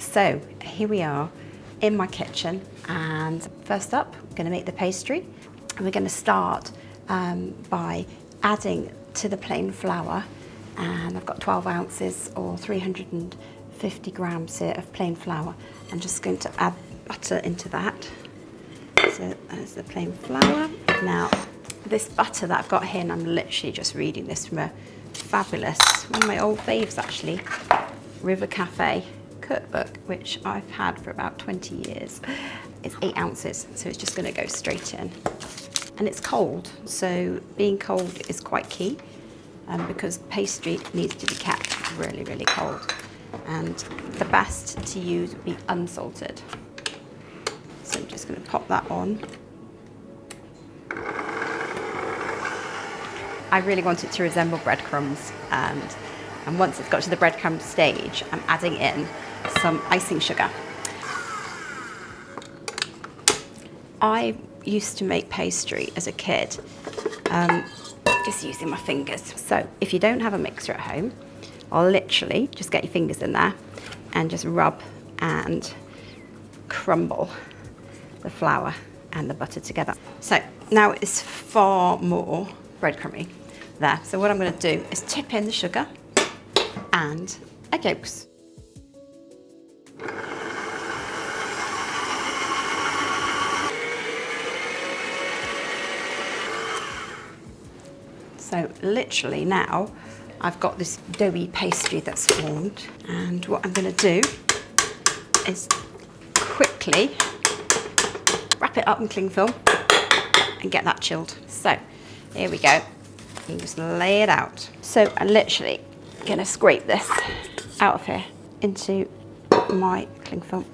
So here we are in my kitchen, and first up, I'm going to make the pastry. And we're going to start by adding to the plain flour, and I've got 12 ounces or 350 grams here of plain flour. I'm just going to add butter into that. So there's the plain flour. Now this butter that I've got here, and I'm literally just reading this from a fabulous, one of my old faves actually, River Cafe cookbook, which I've had for about 20 years. It's 8 ounces, so it's just going to go straight in. And it's cold, so being cold is quite key, because pastry needs to be kept really, really cold. And the best to use would be unsalted. So I'm just going to pop that on. I really want it to resemble breadcrumbs, and once it's got to the breadcrumb stage, I'm adding in some icing sugar. I used to make pastry as a kid, just using my fingers. So if you don't have a mixer at home, I'll literally just get your fingers in there and just rub and crumble the flour and the butter together. So now it's far more breadcrumby there. So what I'm going to do is tip in the sugar and egg yolks. So literally now I've got this doughy pastry that's formed, and what I'm going to do is quickly wrap it up in cling film and get that chilled. So here we go. You just lay it out. So I'm literally going to scrape this out of here into my cling film.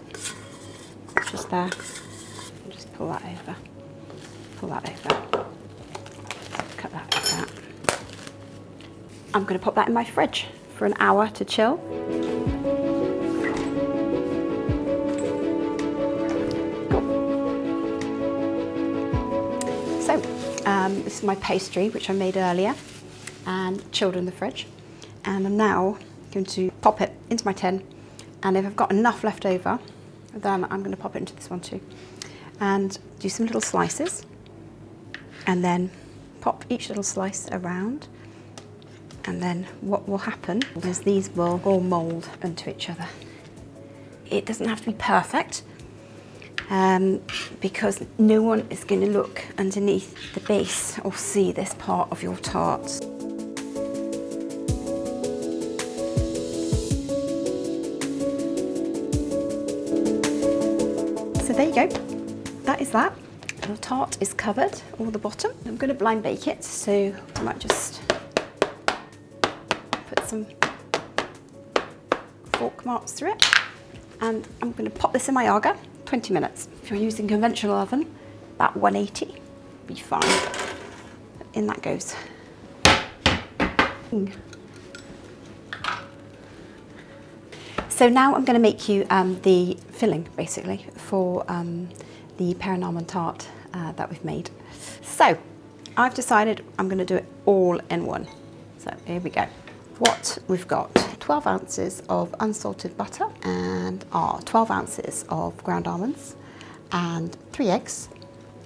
Just there. And just pull that over. Pull that over. Cut that like that. I'm going to pop that in my fridge for an hour to chill. So this is my pastry, which I made earlier and chilled in the fridge. And I'm now going to pop it into my tin. And if I've got enough left over, then I'm going to pop it into this one too. And do some little slices. And then pop each little slice around. And then what will happen is these will all mould into each other. It doesn't have to be perfect, because no one is going to look underneath the base or see this part of your tart. So there you go, that is that. The tart is covered, all the bottom. I'm going to blind bake it, so I might just put some fork marks through it. And I'm going to pop this in my Aga, 20 minutes. If you're using conventional oven, about 180, be fine. In that goes. So now I'm going to make you the filling, basically, for the pear and almond tart that we've made. So I've decided I'm going to do it all in one. So here we go. What we've got, 12 ounces of unsalted butter and 12 ounces of ground almonds and 3 eggs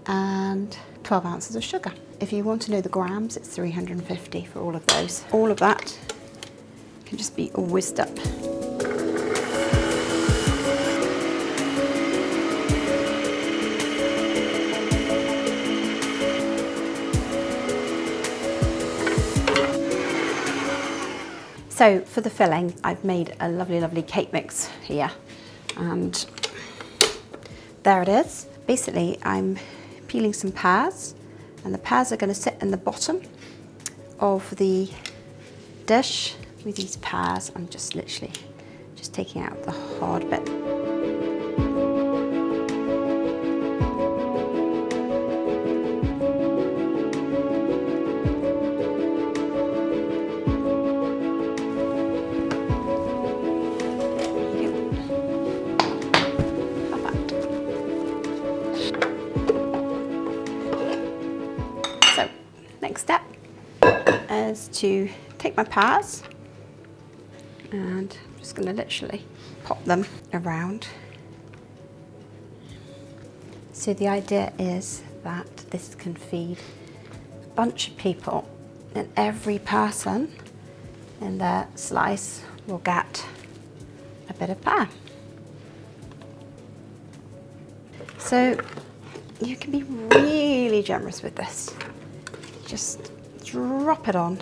and 12 ounces of sugar. If you want to know the grams, it's 350 for all of those. All of that can just be all whizzed up. So for the filling, I've made a lovely, lovely cake mix here, and there it is. Basically, I'm peeling some pears, and the pears are going to sit in the bottom of the dish. With these pears, I'm just literally just taking out the hard bit. Next step is to take my pears, and I'm just going to literally pop them around. So the idea is that this can feed a bunch of people, and every person in their slice will get a bit of pear. So you can be really generous with this. Just drop it on.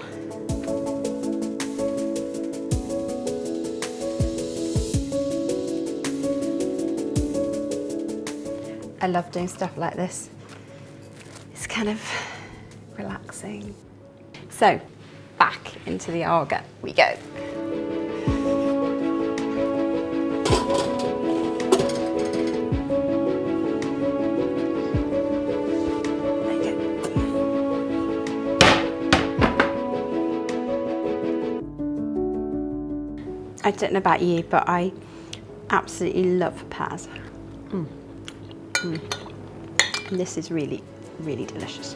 I love doing stuff like this. It's kind of relaxing. So back into the agar we go. I don't know about you, but I absolutely love pears. And this is really, really delicious.